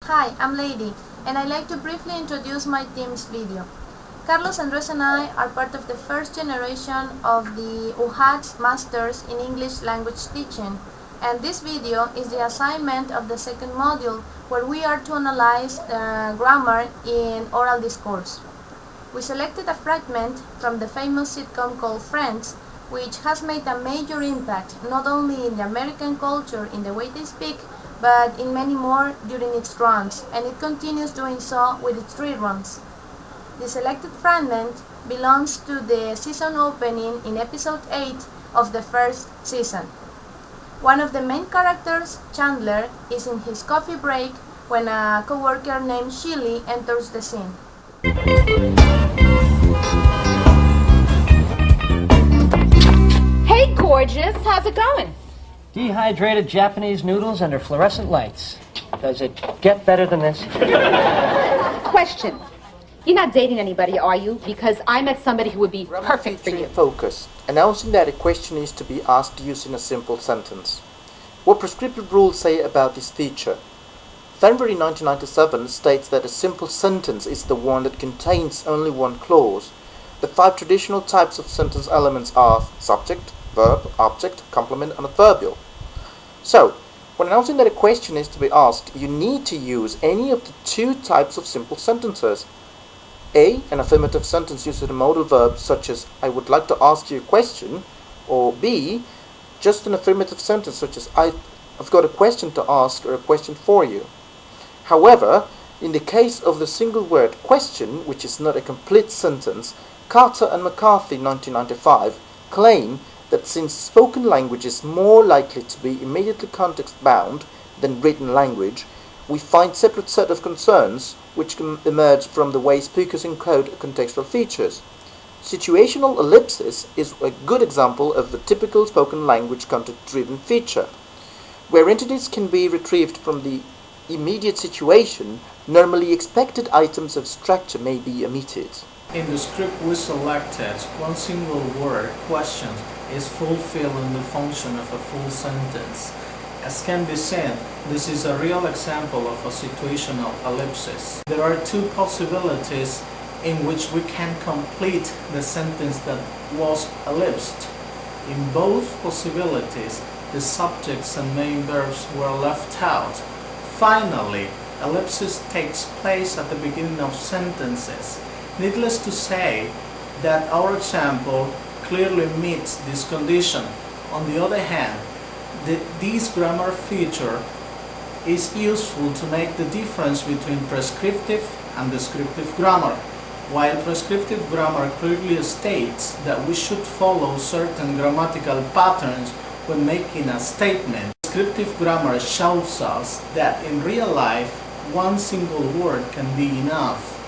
Hi, I'm Lady, and I'd like to briefly introduce my team's video. Carlos, Andres, and I are part of the first generation of the UHAT's Masters in English Language Teaching, and this video is the assignment of the second module where we are to analyze grammar in oral discourse. We selected a fragment from the famous sitcom called Friends, which has made a major impact not only in the American culture in the way they speak, but in many more during its runs, and it continues doing so with its reruns. The selected fragment belongs to the season opening in episode 8 of the first season. One of the main characters, Chandler, is in his coffee break when a coworker named Shilly enters the scene. Hey, gorgeous, how's it going? Dehydrated Japanese noodles under fluorescent lights. Does it get better than this? Question. You're not dating anybody, are you? Because I met somebody who would be perfect for you. Focus. Announcing that a question is to be asked using a simple sentence. What prescriptive rules say about this feature? February 1997 states that a simple sentence is the one that contains only one clause. The 5 traditional types of sentence elements are subject, verb, object, complement, and adverbial. So, when announcing that a question is to be asked, you need to use any of the 2 types of simple sentences. A. An affirmative sentence using a modal verb such as I would like to ask you a question, or B. Just an affirmative sentence such as I've got a question to ask or a question for you. However, in the case of the single word question, which is not a complete sentence, Carter and McCarthy 1995 claim that since spoken language is more likely to be immediately context-bound than written language, we find separate set of concerns which can emerge from the way speakers encode contextual features. Situational ellipsis is a good example of the typical spoken language context-driven feature. Where entities can be retrieved from the immediate situation, normally expected items of structure may be omitted. In the script we selected, one single word, question, is fulfilling the function of a full sentence. As can be seen, this is a real example of a situational ellipsis. There are 2 possibilities in which we can complete the sentence that was ellipsed. In both possibilities, the subjects and main verbs were left out. Finally, ellipsis takes place at the beginning of sentences. Needless to say that our example clearly meets this condition. On the other hand, this grammar feature is useful to make the difference between prescriptive and descriptive grammar. While prescriptive grammar clearly states that we should follow certain grammatical patterns when making a statement, descriptive grammar shows us that in real life, one single word can be enough.